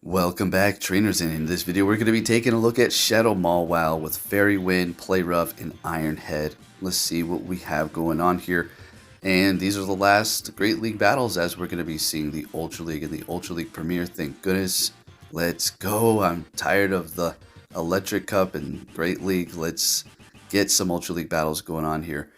Welcome back, trainers, and in this video we're going to be taking a look at Shadow Mawile with Fairy Wind, Play Rough, and Iron Head. Let's see what we have going on here. And these are the last Great League battles as we're going to be seeing the Ultra League and the Ultra League Premier. Thank goodness. Let's go. I'm tired of the Electric Cup and Great League. Let's get some Ultra League battles going on here.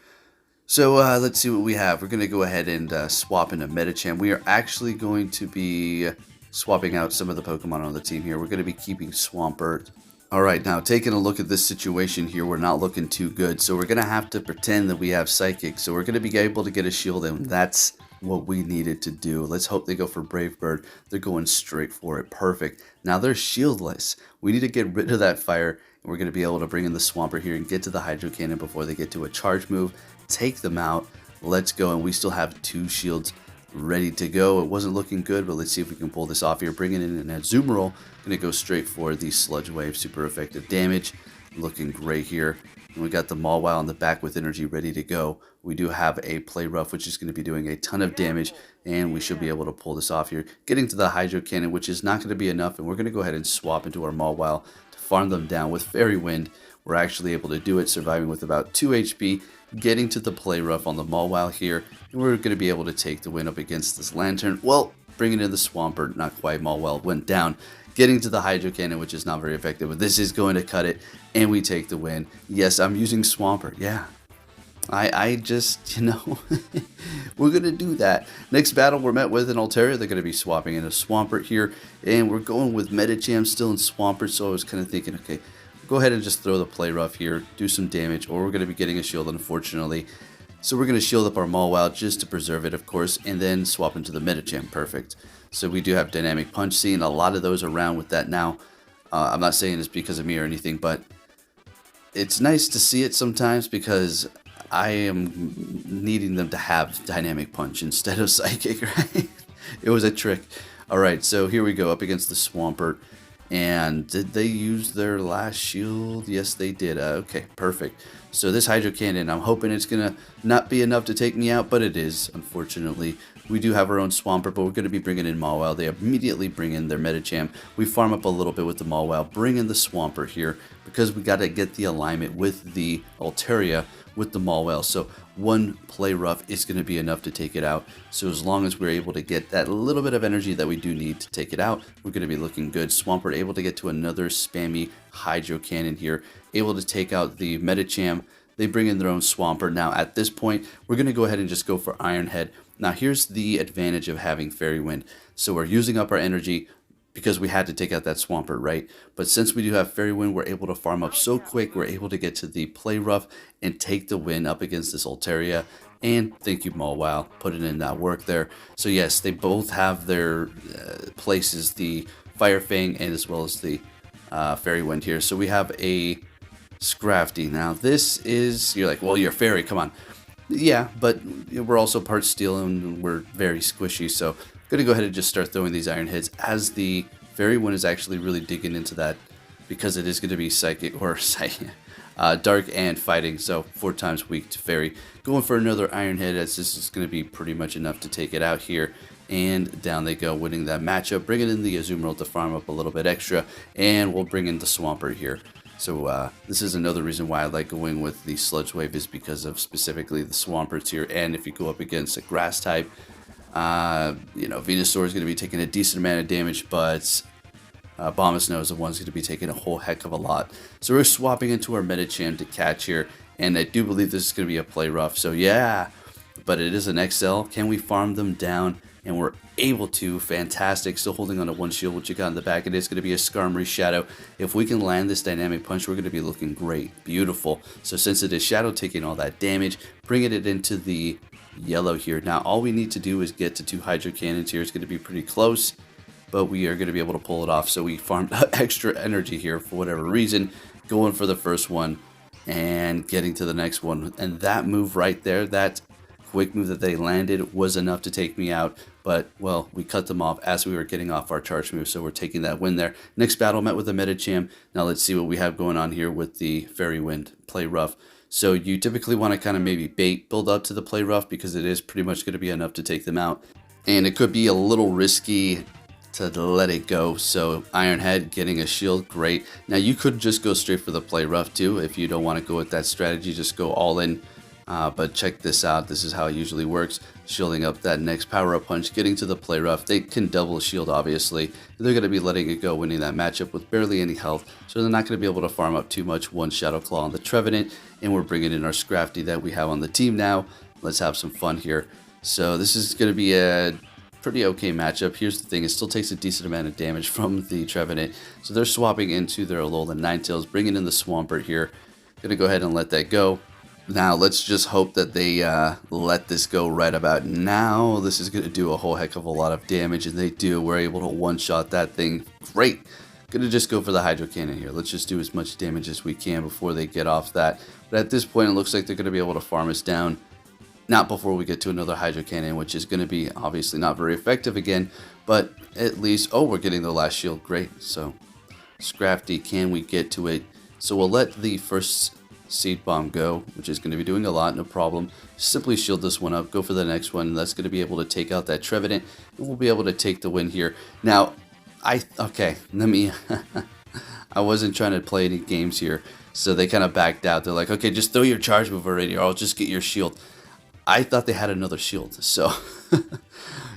So let's see what we have. We're going to go ahead and swap into Medicham. We are actually going to be swapping out some of the Pokemon on the team here. We're going to be keeping Swampert. Alright, now taking a look at this situation here, we're not looking too good. So we're going to have to pretend that we have Psychic. So we're going to be able to get a shield, and that's what we needed to do. Let's hope they go for Brave Bird. They're going straight for it. Perfect. Now they're shieldless. We need to get rid of that fire, and we're going to be able to bring in the Swampert here and get to the Hydro Cannon before they get to a charge move. Take them out. Let's go, and we still have 2 shields ready to go. It wasn't looking good, but let's see if we can pull this off here. Bringing in an Azumarill. Going to go straight for the Sludge Wave. Super effective damage. Looking great here. And we got the Mawile on the back with energy ready to go. We do have a Play Rough, which is going to be doing a ton of damage, and we should be able to pull this off here. Getting to the Hydro Cannon, which is not going to be enough, and we're going to go ahead and swap into our Mawile to farm them down with Fairy Wind. We're actually able to do it, surviving with about 2 HP, getting to the Play Rough on the Mawile here, and we're going to be able to take the win up against this Lantern. Well, bringing in the Swampert, not quite. Mawile went down, getting to the Hydro Cannon, which is not very effective, but this is going to cut it, and we take the win. Yes, I'm using Swampert, yeah. I just, we're going to do that. Next battle, we're met with an Altaria. They're going to be swapping in a Swampert here, and we're going with Medicham still in Swampert, so I was kind of thinking, okay, go ahead and just throw the Play Rough here, do some damage, or we're going to be getting a shield, unfortunately. So we're going to shield up our Mawile just to preserve it, of course, and then swap into the Medicham. Perfect. So we do have Dynamic Punch, seeing a lot of those around with that now. I'm not saying it's because of me or anything, but it's nice to see it sometimes because I am needing them to have Dynamic Punch instead of Psychic, right? It was a trick. Alright, so here we go up against the Swampert. And did they use their last shield? Yes, they did. Okay, perfect. So this Hydro Cannon, I'm hoping it's going to not be enough to take me out, but it is, unfortunately. We do have our own Swampert, but we're going to be bringing in Mawile. They immediately bring in their Medicham. We farm up a little bit with the Mawile, bring in the Swampert here, because we got to get the alignment with the Altaria with the Mawile. So one Play Rough is going to be enough to take it out. So as long as we're able to get that little bit of energy that we do need to take it out, we're going to be looking good. Swampert able to get to another spammy Hydro Cannon here, able to take out the Medicham. They bring in their own Swampert. Now at this point, we're going to go ahead and just go for Iron Head. Now here's the advantage of having Fairy Wind. So we're using up our energy because we had to take out that Swampert, right? But since we do have Fairy Wind, we're able to farm up so quick. We're able to get to the Play Rough and take the win up against this Altaria. And thank you, Mawile, putting in that work there. So yes, they both have their places, the Fire Fang and as well as the Fairy Wind here. So we have a Scrafty. Now this is, you're like, well, you're Fairy, come on. Yeah, but we're also part Steel and we're very squishy, so I'm going to go ahead and just start throwing these Iron Heads as the Fairy One is actually really digging into that because it is going to be Psychic or Dark and Fighting, so 4 times weak to Fairy. Going for another Iron Head as this is going to be pretty much enough to take it out here. And down they go, winning that matchup, bringing in the Azumarill to farm up a little bit extra, and we'll bring in the Swampert here. So this is another reason why I like going with the Sludge Wave is because of specifically the Swamperts here. And if you go up against a Grass type, Venusaur is going to be taking a decent amount of damage, but Bombasnow is the one's going to be taking a whole heck of a lot. So we're swapping into our Medicham to catch here, and I do believe this is going to be a Play Rough. So yeah, but it is an XL. Can we farm them down? And we're able to. Fantastic. Still holding on to 1 shield, which you got in the back. It is going to be a Skarmory Shadow. If we can land this Dynamic Punch, we're going to be looking great. Beautiful. So since it is Shadow taking all that damage, bringing it into the yellow here. Now all we need to do is get to 2 Hydro Cannons here. It's going to be pretty close, but we are going to be able to pull it off. So we farmed extra energy here for whatever reason, going for the first one and getting to the next one. And that move right there, that quick move that they landed was enough to take me out, but well, we cut them off as we were getting off our charge move, so we're taking that win there. Next battle met with the Medicham. Now let's see what we have going on here with the Fairy Wind Play Rough. So you typically want to kind of maybe build up to the Play Rough because it is pretty much going to be enough to take them out, and it could be a little risky to let it go. So Iron Head getting a shield, great. Now you could just go straight for the play rough too. If you don't want to go with that strategy, just go all in. But check this out. This is how it usually works. Shielding up that next power-up punch, getting to the play rough. They can double shield, obviously. They're going to be letting it go, winning that matchup with barely any health. So they're not going to be able to farm up too much. One Shadow Claw on the Trevenant. And we're bringing in our Scrafty that we have on the team now. Let's have some fun here. So this is going to be a pretty okay matchup. Here's the thing, it still takes a decent amount of damage from the Trevenant. So they're swapping into their Alolan Ninetales, bringing in the Swampert here. Gonna go ahead and let that go. Now let's just hope that they let this go right about now. This is gonna do a whole heck of a lot of damage, and they do. We're able to one-shot that thing. Great. Gonna just go for the Hydro Cannon here. Let's just do as much damage as we can before they get off that. But at this point, it looks like they're gonna be able to farm us down. Not before we get to another Hydro Cannon, which is going to be obviously not very effective again, but at least, oh, we're getting the last shield, great. So, Scrafty, can we get to it? So we'll let the first Seed Bomb go, which is going to be doing a lot, no problem. Simply shield this one up, go for the next one, that's going to be able to take out that Trevenant, and we'll be able to take the win here. Now, okay, let me, I wasn't trying to play any games here, so they kind of backed out. They're like, okay, just throw your charge move already, or I'll just get your shield. I thought they had another shield, so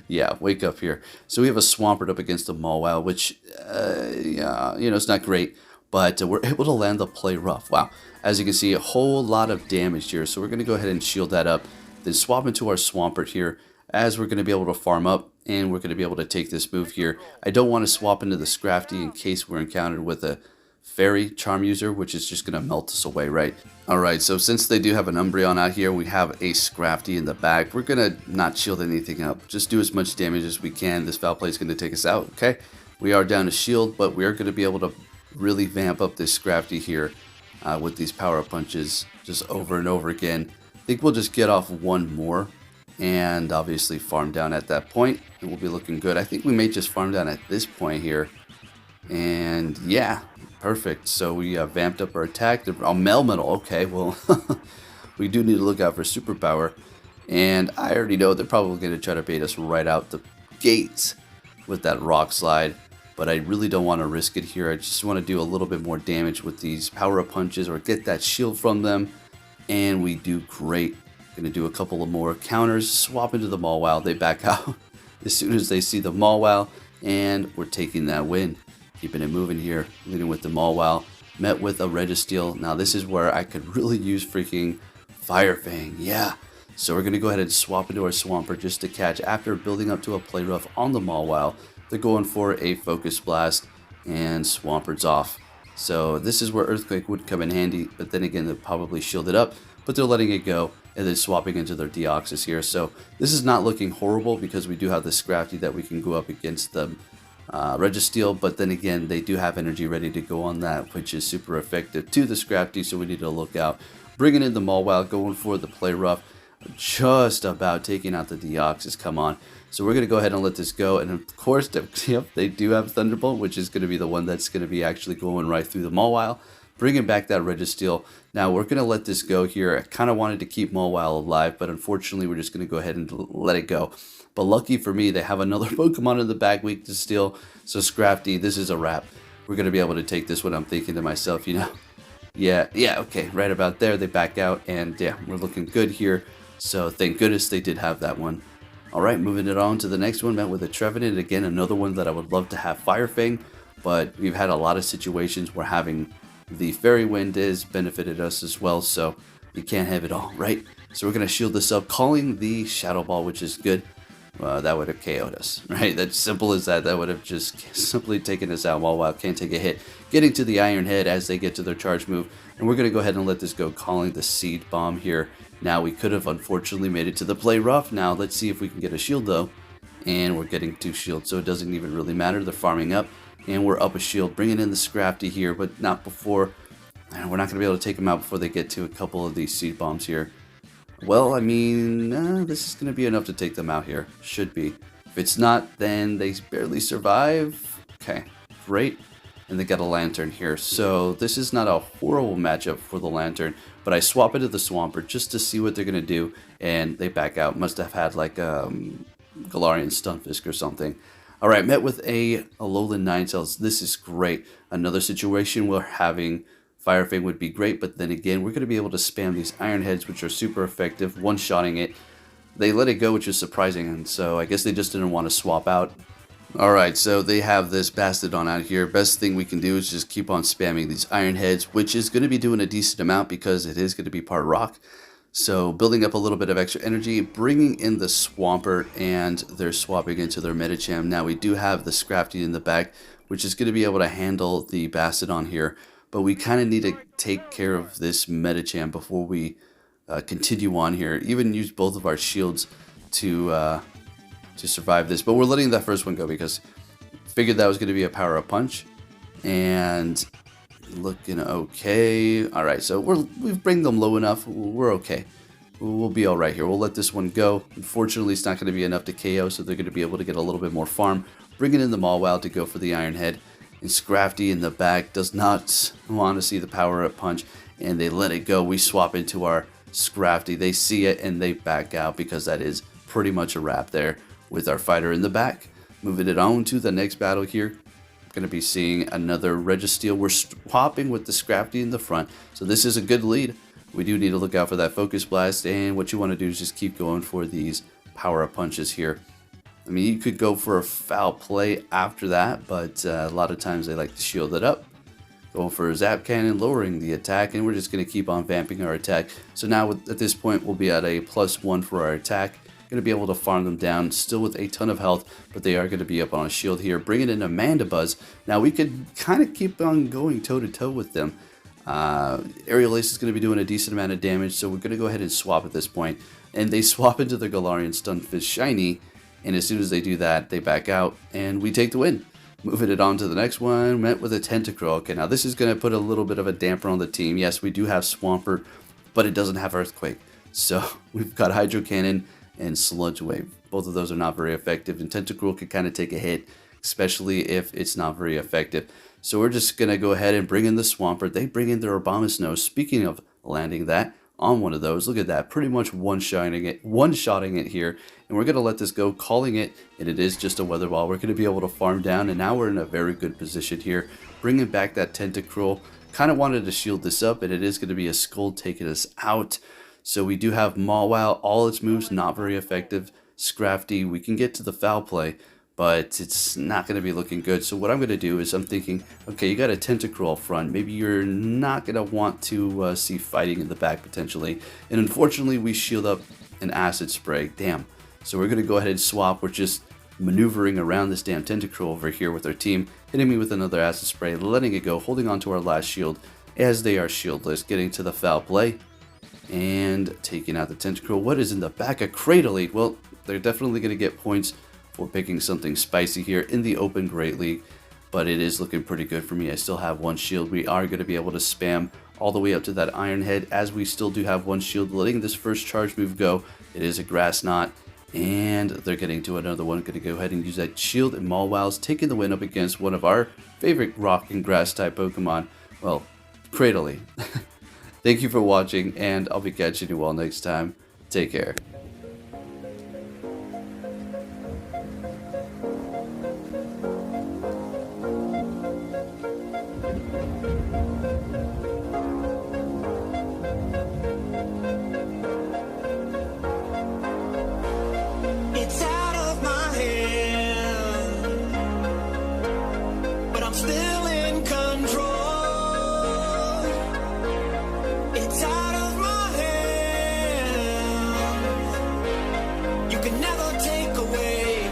yeah, wake up here. So we have a Swampert up against a Mawile, which, yeah, you know, it's not great, but we're able to land the play rough. Wow, as you can see, a whole lot of damage here, so we're going to go ahead and shield that up, then swap into our Swampert here, as we're going to be able to farm up, and we're going to be able to take this move here. I don't want to swap into the Scrafty in case we're encountered with a Fairy Charm User, which is just going to melt us away, right? Alright, so since they do have an Umbreon out here, we have a Scrafty in the back. We're going to not shield anything up. Just do as much damage as we can. This Foul Play is going to take us out, okay? We are down to shield, but we are going to be able to really vamp up this Scrafty here with these power-up punches just over and over again. I think we'll just get off one more and obviously farm down at that point, and we'll be looking good. I think we may just farm down at this point here. And yeah, perfect. So we vamped up our attack. Oh, Melmetal. Okay, well, we do need to look out for superpower. And I already know they're probably going to try to bait us right out the gates with that Rock Slide. But I really don't want to risk it here. I just want to do a little bit more damage with these power-up punches or get that shield from them. And we do great. Going to do a couple of more counters. Swap into the Mawile. They back out as soon as they see the Mawile. And we're taking that win. Keeping it moving here, leading with the Mawile, met with a Registeel. Now this is where I could really use freaking Fire Fang, yeah. So we're going to go ahead and swap into our Swampert just to catch. After building up to a play rough on the Mawile, they're going for a Focus Blast, and Swampert's off. So this is where Earthquake would come in handy, but then again, they'll probably shield it up, but they're letting it go, and then swapping into their Deoxys here. So this is not looking horrible because we do have the Scrafty that we can go up against them. Registeel, but then again, they do have energy ready to go on that, which is super effective to the Scrafty, so we need to look out. Bringing in the Mawile, going for the play rough, just about taking out the Deoxys, come on. So we're going to go ahead and let this go, and of course, yep, they do have Thunderbolt, which is going to be the one that's going to be actually going right through the Mawile, bringing back that Registeel. Now, we're going to let this go here. I kind of wanted to keep Mawile alive, but unfortunately, we're just going to go ahead and let it go. But lucky for me, they have another Pokemon in the back weak to steal. So Scrafty, this is a wrap. We're going to be able to take this one. I'm thinking to myself, you know, yeah, okay, right about there. They back out, and yeah, we're looking good here. So thank goodness they did have that one. All right, moving it on to the next one, met with a Trevenant. Again, another one that I would love to have Fire Fang, but we've had a lot of situations where having the Fairy Wind has benefited us as well, so you can't have it all, right? So we're going to shield this up, calling the Shadow Ball, which is good. That would have KO'd us, right? That's simple as that. That would have just simply taken us out. Mawile can't take a hit. Getting to the Iron Head as they get to their charge move. And we're going to go ahead and let this go, calling the Seed Bomb here. Now, we could have unfortunately made it to the play rough. Now, let's see if we can get a shield, though. And we're getting 2 shields, so it doesn't even really matter. They're farming up. And we're up a shield, bringing in the Scrafty here, but not before. And we're not going to be able to take them out before they get to a couple of these Seed Bombs here. Well, I mean, this is going to be enough to take them out here. Should be. If it's not, then they barely survive. Okay, great. And they got a Lantern here. So this is not a horrible matchup for the Lantern. But I swap into the Swampert just to see what they're going to do. And they back out. Must have had like Galarian Stunfisk or something. All right, met with a Alolan Ninetales. This is great. Another situation where having Fire Fang would be great, but then again, we're going to be able to spam these Iron Heads, which are super effective, one-shotting it. They let it go, which is surprising, and so I guess they just didn't want to swap out. Alright, so they have this Bastodon out here. Best thing we can do is just keep on spamming these Iron Heads, which is going to be doing a decent amount because it is going to be part rock. So building up a little bit of extra energy, bringing in the Swampert, and they're swapping into their Medicham. Now we do have the Scrafty in the back, which is going to be able to handle the Bastodon here. But we kind of need to take care of this Medicham before we continue on here. Even use both of our shields to survive this, but we're letting that first one go because figured that was going to be a power-up punch, and looking okay. All right, so we've bring them low enough. We're okay. We'll be all right here. We'll let this one go. Unfortunately, it's not going to be enough to KO, so they're going to be able to get a little bit more farm. Bringing in the Mawile to go for the Iron Head, and Scrafty in the back does not want to see the power-up punch, and they let it go. We swap into our Scrafty. They see it and they back out because that is pretty much a wrap there. With our fighter in the back, moving it on to the next battle here. Going to be seeing another Registeel. We're swapping with the Scrafty in the front, so this is a good lead. We do need to look out for that Focus Blast, and what you want to do is just keep going for these power-up punches here. I mean, you could go for a foul play after that, but a lot of times they like to shield it up. Going for a Zap Cannon, lowering the attack, and we're just going to keep on vamping our attack. So now at this point, we'll be at a +1 for our attack. Going to be able to farm them down, still with a ton of health, but they are going to be up on a shield here. Bringing in Amandabuzz. Now we could kind of keep on going toe-to-toe with them. Aerial Ace is going to be doing a decent amount of damage, so we're going to go ahead and swap at this point. And they swap into the Galarian Stunfisk Shiny, and as soon as they do that, they back out, and we take the win. Moving it on to the next one, met with a Tentacruel. Okay, now this is going to put a little bit of a damper on the team. Yes, we do have Swampert, but it doesn't have Earthquake. So we've got Hydro Cannon and Sludge Wave. Both of those are not very effective, and Tentacruel can kind of take a hit, especially if it's not very effective. So we're just going to go ahead and bring in the Swampert. They bring in their Abomasnow. Speaking of landing that on one of those, look at that, pretty much one-shotting it here, and we're going to let this go, calling it, and it is just a Weather Ball. We're going to be able to farm down, and now we're in a very good position here, bringing back that Tentacruel. Kind of wanted to shield this up, and it is going to be a Skull taking us out. So we do have Mawile, all its moves not very effective. Scrafty, we can get to the foul play, but it's not going to be looking good. So what I'm going to do is I'm thinking, okay, you got a Tentacruel up front. Maybe you're not going to want to see fighting in the back potentially. And unfortunately, we shield up an Acid Spray. Damn. So we're going to go ahead and swap. We're just maneuvering around this damn Tentacruel over here with our team, hitting me with another Acid Spray, letting it go, holding on to our last shield as they are shieldless, getting to the foul play. And taking out the Tentacruel. What is in the back? A Cradleate. Well, they're definitely going to get points for picking something spicy here in the Open Great League, but it is looking pretty good for me. I still have one shield. We are going to be able to spam all the way up to that Iron Head, as we still do have one shield. Letting this first charge move go. It is a Grass Knot, and they're getting to another one. Going to go ahead and use that shield, and Mawwile's taking the win up against one of our favorite rock and grass type Pokemon. Well, Cradleate. Thank you for watching, and I'll be catching you all next time. Take care. It's out of my hand, but I'm still in control. It's out of my hand. You can never take away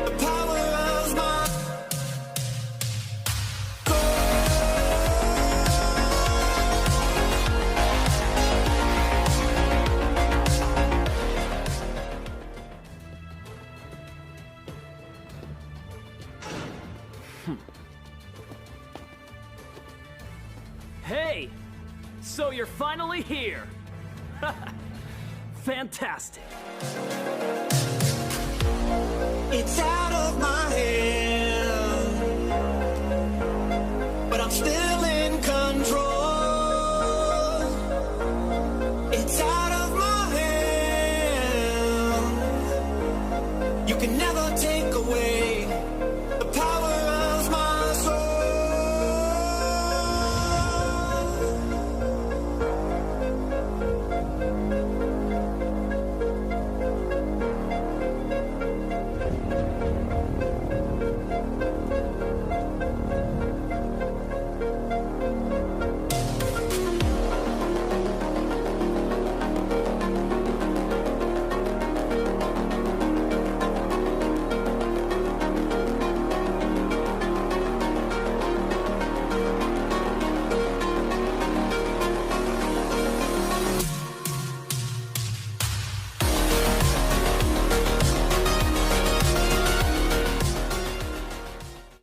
the power of my Hey! So you're finally here! Fantastic! It's out of my hand.